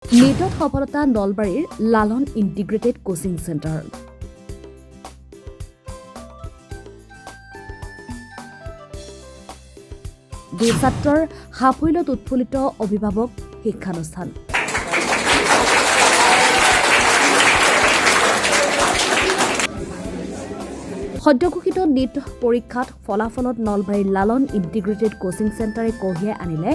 নেটত সফলতা নলবাৰীৰ লালন ইণ্টিগ্ৰেটেড কোচিং চেণ্টাৰ। দুই ছাত্ৰৰ সাফল্যত উৎফুল্লিত অভিভাৱক শিক্ষানুষ্ঠান। সদ্যঘোষিত নীট পৰীক্ষাত ফলাফলত নলবাৰীৰ লালন ইণ্টিগ্ৰেটেড কোচিং চেণ্টাৰে কঢ়িয়াই আনিলে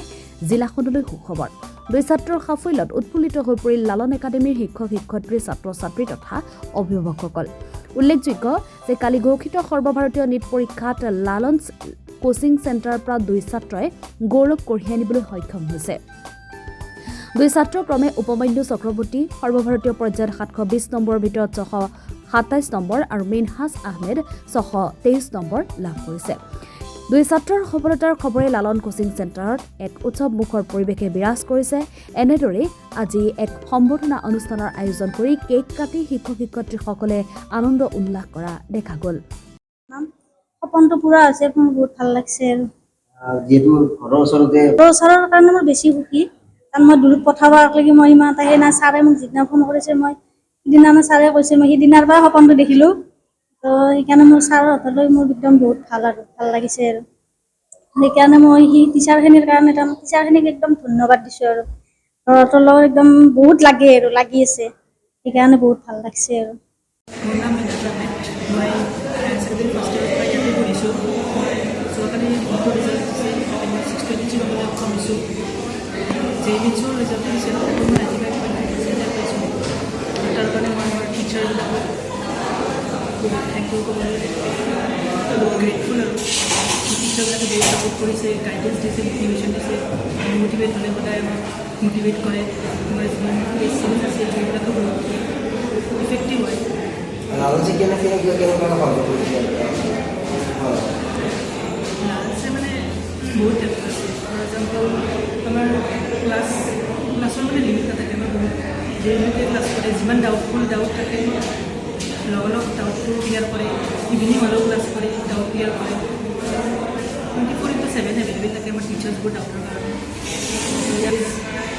জিলাখনলৈ সুখবৰ। দুই ছাত্ৰৰ সাফল্যত উৎফুল্লিত হৈ পৰিল লালন একাডেমীৰ শিক্ষক শিক্ষয়িত্ৰী ছাত্ৰ ছাত্ৰী তথা অভিভাৱকসকল। উল্লেখযোগ্য যে কালি ঘোষিত সৰ্বভাৰতীয় নীট পৰীক্ষাত লালন কোচিং চেণ্টাৰৰ পৰা দুই ছাত্ৰই গৌৰৱ কঢ়িয়াই আনিবলৈ সক্ষম হৈছে। দুই ছাত্ৰ ক্ৰমে উপমান্যু চক্ৰৱৰ্তী সৰ্বভাৰতীয় পৰ্যায়ত 720 নম্বৰৰ ভিতৰত 627 নম্বৰ আৰু মিনহাজ আহমেদ 623 নম্বৰ লাভ কৰিছে। দুই ছাত্ৰৰ সফলতাৰ খবৰে লালন কোচিং চেণ্টাৰত এক উৎসৱমুখৰ পৰিৱেশে বিৰাজ কৰিছে। এনেদৰেই আজি এক সম্বৰ্ধনা অনুষ্ঠানৰ আয়োজন কৰি কেক কাটি শিক্ষক শিক্ষয়িত্ৰীসকলে আনন্দ উল্লাস কৰা দেখা গ'ল। সপোনটো পুৰা হৈছে, মোৰ বহুত ভাল লাগিছে। যেহেতু ঘৰৰ ওচৰৰ কাৰণে মই বেছি সুখী, কাৰণ মই দূৰত পঠাব লাগি মই ইমান এটা সেই নাই। ছাৰে মোক যিদিনা ফোন কৰিছে, মই সিদিনা আমাৰ ছাৰে কৈছে, মই সিদিনাৰ পৰা সপোনটো দেখিলোঁ। তো সেইকাৰণে মোৰ ছাৰৰ হাতলৈ মোৰ একদম বহুত ভাল লাগিছে আৰু সেইকাৰণে মই সেই টিচাৰখিনিৰ কাৰণে টিচাৰখিনিক একদম ধন্যবাদ দিছোঁ আৰু সিহঁতৰ লগত একদম বহুত লাগি আছে, সেইকাৰণে বহুত ভাল লাগিছে আৰু। মোৰ নাম মিনাজা আহমেদ, মই হায়াৰ ছেকেণ্ডেৰী ফাৰ্ষ্ট ইয়েৰৰ পৰা ইয়াতে পঢ়িছোঁ। চৰকাৰী যিটো ৰিজাল্ট দিছে 623 পাবলৈ সক্ষম হৈছোঁ। JEE-ৰ ৰিজাল্ট দিছে, মই আজিকালি চেণ্টাৰ পাইছোঁ। তাৰ কাৰণে মই মোৰ টিচাৰবিলাকক বহুত থেংক ইউ ক'বলৈ বহুত গ্ৰেটফুল আৰু টিচাৰবিলাকে বহুত ছাপোৰ্ট কৰিছে, গাইডেঞ্চ দিছে, মটিভেশ্যন দিছে। মটিভেট হ'লে সদায় আমাক মটিভেট কৰে। আমাৰ যিমান পেচেঞ্চ আছে সেইবিলাকো বহুত ইফেক্টিভ হয়। লালনছে কেনেকৈ লালনছে মানে বহুত ডেভেলপ আছে। ফৰ এক্সাম্পল আমাৰ ক্লাছৰ মানে লিমিট নাথাকে, আমাৰ বহুত ডেইলিতে ক্লাছ কৰে। যিমান ডাউট থাকে লগ ডাউটটো ক্লিয়াৰ কৰে। ইভিনিং হ'লেও ক্লাছ কৰি ডাউট ক্লিয়াৰ কৰে। 24/7 এভেইলেবল থাকে আমাৰ টিচাৰ্ছবোৰ ডাউটৰ কাৰণে। ইয়াৰ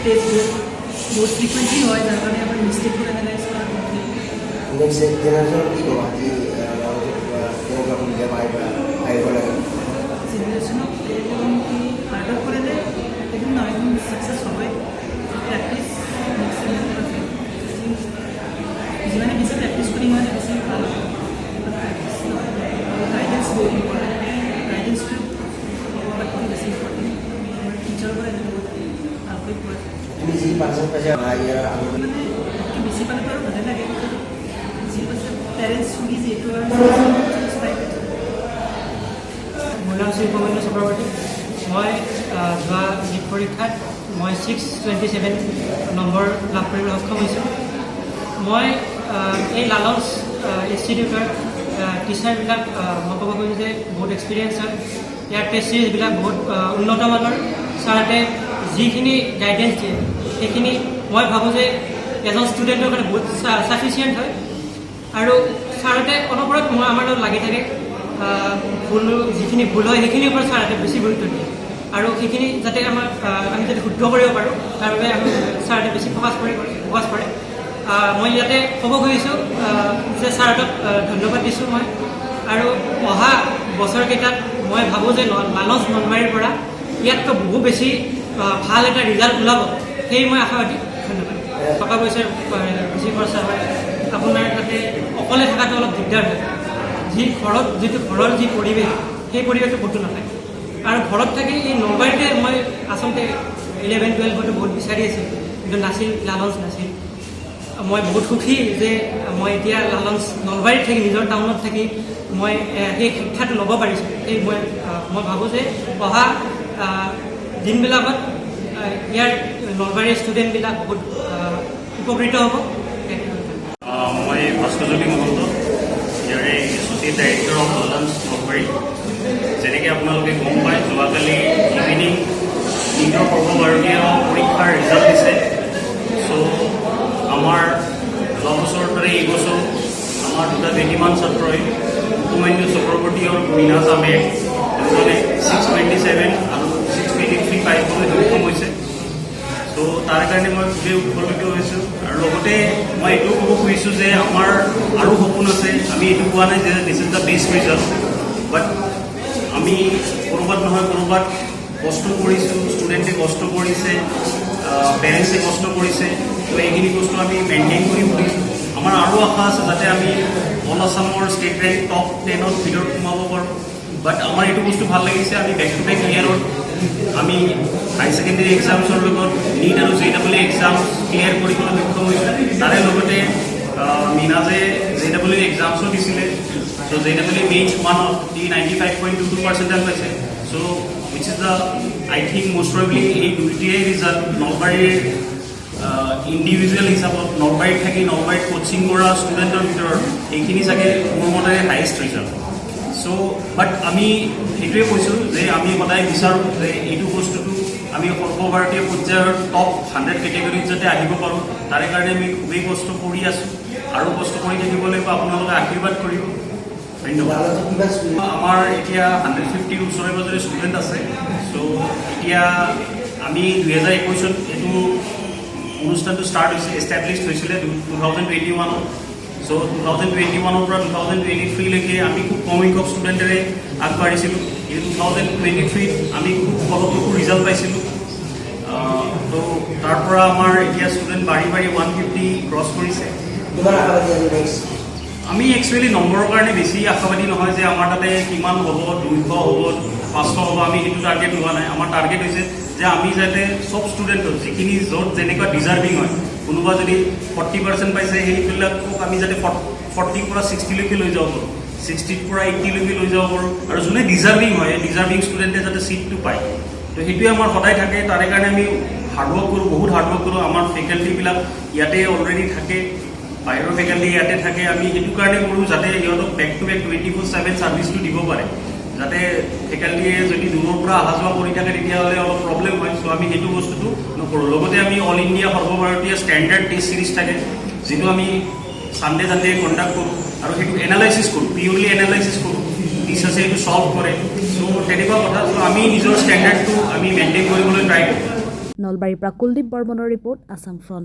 টেষ্টবোৰ বহুত ফ্ৰিকুৱেণ্টলি হয়, যাৰ কাৰণে আমাৰ মিষ্টেকবোৰ এনালাইজ কৰা হয়। নেক্সট জেনেৰেশ্যনত কি ক'বা আজি কেনেকুৱা সুবিধা আহিব লাগে? জেনেৰেশ্যনক হাৰ্ডৱৰ্ক কৰিলে একদম নহয়, একদম ছাকচেছ হয়। প্ৰেক্টিচ যিমানে বেছি প্ৰেক্টিচ কৰি মানে বেছি ভাল হ'ব। গাইডেঞ্চ বহুত ইম্পৰ্টেণ্ট, গাইডেঞ্চটো বেছি ইম্পৰ্টেণ্ট। আমাৰ টিচাৰৰ পৰা বহুত ভালকৈ পোৱা যায়। তুমি যি পাৰ্চেণ্ট পাইছা মানে বেছি পালেতো আৰু ভালে লাগে, যি পাইছে পেৰেণ্টছ শুনি যিহেতু আৰু মোৰ নাম শ্ৰী উপমান্যু চক্ৰৱৰ্তী। মই যোৱা নীট পৰীক্ষাত মই 627 নম্বৰ লাভ কৰিবলৈ সক্ষম হৈছোঁ। মই এই লালন ইনষ্টিটিউটৰ টিচাৰবিলাক মই ক'ব খুজিছোঁ যে বহুত এক্সপিৰিয়েঞ্চ হয়। ইয়াৰ টেষ্ট চিৰিজবিলাক বহুত উন্নত মানৰ। ছাৰহঁতে যিখিনি গাইডেঞ্চ দিয়ে সেইখিনি মই ভাবোঁ যে এজন ষ্টুডেণ্টৰ কাৰণে বহুত ছাফিচিয়েণ্ট হয়। আৰু ছাৰহঁতে অনবৰত আমাৰ লগত লাগি থাকে। যিখিনি ভুল হয় সেইখিনিৰ ওপৰত ছাৰহঁতে বেছি গুৰুত্ব দিয়ে, আৰু সেইখিনি যাতে আমি যাতে শুদ্ধ কৰিব পাৰোঁ তাৰ বাবে আমি ছাৰহঁতে বেছি ফ'কাছ কৰে। মই ইয়াতে ক'ব খুজিছোঁ যে ছাৰহঁতক ধন্যবাদ দিছোঁ মই। আৰু অহা বছৰকেইটাত মই ভাবোঁ যে লালন নলবাৰীৰ পৰা ইয়াতকৈ বহু বেছি ভাল এটা ৰিজাল্ট ওলাব, সেই মই আশাবাদী। ধন্যবাদ। টকা পইচাৰ বেছি খৰচা হয়, আপোনাৰ তাতে অকলে থকাটো অলপ দিগদাৰ হয়। ঘৰৰ যি পৰিৱেশ সেই পৰিৱেশটো ক'তো নাথাকে। আৰু ঘৰত থাকি এই নলবাৰীতে মই আচলতে 11-12 বহুত বিচাৰি আছিলোঁ, কিন্তু লালন নাছিল। মই বহুত সুখী যে মই এতিয়া লালন নলবাৰীত থাকি নিজৰ টাউনত থাকি মই সেই শিক্ষাটো ল'ব পাৰিছোঁ। এই মই ভাবোঁ যে অহা দিনবিলাকত ইয়াৰ নলবাৰীৰ ষ্টুডেণ্টবিলাক বহুত উপকৃত হ'ব। মই ভাস্কৰজ্যোতি মহন্ত, ইয়াৰে এছ'চিয়েট ডাইৰেক্টৰ অফ লালন নলবাৰী। যেনেকৈ আপোনালোকে গম পায়, যোৱাকালি ইভিনিং নীটৰ সৰ্বভাৰতীয় পৰীক্ষাৰ ৰিজাল্ট দিছে। চ' আমাৰ যোৱা বছৰৰ দৰে এইবছৰ আমাৰ দুটা বেটীমান ছাত্ৰই উপমান্যু চক্ৰৱৰ্তী আৰু মিনহাজ আহমেদ দুজনে 627 আৰু 623 পাইবলৈ সক্ষম হৈছে। ত' তাৰ কাৰণে মই খুবেই উৎফুল্লিত হৈছোঁ আৰু লগতে মই এইটোও ক'ব খুজিছোঁ যে আমাৰ আৰু সপোন আছে আমি এইটো কোৱা নাই যে this is the best result but আমি ক'ৰবাত নহয় ক'ৰবাত কষ্ট কৰিছোঁ ষ্টুডেণ্টে কষ্ট কৰিছে পেৰেণ্টছে কষ্ট কৰিছে তো এইখিনি বস্তু আমি মেইনটেইন কৰি ফুৰিছোঁ আমাৰ আৰু আশা আছে যাতে আমি অল আছামৰ ষ্টেট ৰেংক টপ 10ৰ ভিতৰত সোমাব পাৰোঁ বাট আমাৰ এইটো বস্তু ভাল লাগিছে আমি বেক টু বেক ইয়াৰত আমি হাই ছেকেণ্ডেৰী এক্সামছৰ লগত নীট আৰু JEE এক্সাম ক্লিয়াৰ কৰিবলৈ সক্ষম হৈছোঁ তাৰে লগতে মীনাজে JEE এক্সামছো দিছিলে চ' JEE মেইনছ 1 95.22% পাইছে so' which is the I think most probably এই দুইটিয়ে ৰিজাল্ট নলবাৰীৰ ইণ্ডিভিজুৱেল হিচাপত নলবাৰীত থাকি নলবাৰীত কোচিং কৰা ষ্টুডেণ্টৰ ভিতৰত এইখিনি চাগে মোৰ মতে হায়েষ্ট ৰিজাল্ট চ' বাট আমি সেইটোৱে কৈছোঁ যে আমি সদায় বিচাৰোঁ যে এইটো বস্তুটো আমি সৰ্বভাৰতীয় পৰ্যায়ৰ টপ 100 কেটেগৰীত যাতে আহিব পাৰোঁ তাৰে কাৰণে আমি খুবেই কষ্ট কৰি আছোঁ আৰু কষ্ট কৰি থাকিব লাগিব আপোনালোকে আশীৰ্বাদ কৰিব ধন্যবাদ আমাৰ এতিয়া 150ৰ ওচৰে পাজৰে ষ্টুডেণ্ট আছে চ' এতিয়া আমি 2021ত এইটো অনুষ্ঠানটো ষ্টাৰ্ট হৈছে এষ্টাব্লিছ হৈছিলে 2021ত চ' 2021ৰ পৰা 2023লৈকে আমি খুব কম সংখ্যক ষ্টুডেণ্টেৰে আগবাঢ়িছিলোঁ কিন্তু 2023ত আমি খুব ফলপ্ৰসূ ৰিজাল্ট পাইছিলোঁ তো তাৰ পৰা আমাৰ এতিয়া ষ্টুডেণ্ট বাঢ়ি 150 ক্ৰছ কৰিছে আমি একচুৱেলি নম্বৰৰ কাৰণে বেছি আশাবাদী নহয় যে আমাৰ তাতে কিমান হ'ব 200 হ'ব 500 হ'ব আমি সেইটো টাৰ্গেট লোৱা নাই আমাৰ টাৰ্গেট হৈছে যে আমি যাতে চব ষ্টুডেণ্টক যিখিনি য'ত যেনেকুৱা ডিজাৰ্ভিং হয় কোনোবা যদি 40% পাইছে সেইবিলাকক আমি যাতে 40ৰ পৰা 60লৈকে লৈ যাব পাৰোঁ 60ৰ পৰা 80লৈকে লৈ যাব পাৰোঁ আৰু যোনে ডিজাৰ্ভিং হয় ডিজাৰ্ভিং ষ্টুডেণ্টে যাতে ছিটটো পায় তো সেইটোৱে আমাৰ সদায় থাকে তাৰে কাৰণে আমি হাৰ্ডৱৰ্ক কৰোঁ বহুত হাৰ্ডৱৰ্ক কৰোঁ আমাৰ ফেকাল্টিবিলাক ইয়াতে অলৰেডি থাকে বাহিৰৰ ফেকাল্টি ইয়াতে থাকে আমি সেইটো কাৰণে কৰোঁ যাতে সিহঁতক বেক টু বেক 24/7 ছাৰ্ভিচটো দিব পাৰে যাতে ফেকাল্টিয়ে যদি দূৰৰ পৰা অহা যোৱা কৰি থাকে তেতিয়াহ'লে অলপ প্ৰব্লেম হয় চ' আমি সেইটো বস্তুটো নকৰোঁ লগতে আমি অল ইণ্ডিয়া সৰ্বভাৰতীয় ষ্টেণ্ডাৰ্ড টেষ্ট চিৰিজ থাকে যিটো আমি ছানডে কণ্ডাক্ট কৰোঁ আৰু সেইটো এনালাইচিছ কৰোঁ পিয়'ৰলি এনালাইচিছ কৰোঁ টিচাৰ্ছে সেইটো ছল্ভ কৰে চ' তেনেকুৱা কথা চ' আমি নিজৰ ষ্টেণ্ডাৰ্ডটো আমি মেইনটেইন কৰিবলৈ ট্ৰাই কৰোঁ নলবাৰীৰ পৰা কুলদীপ বৰ্মনৰ ৰিপৰ্ট আছাম ফ্ৰণ্ট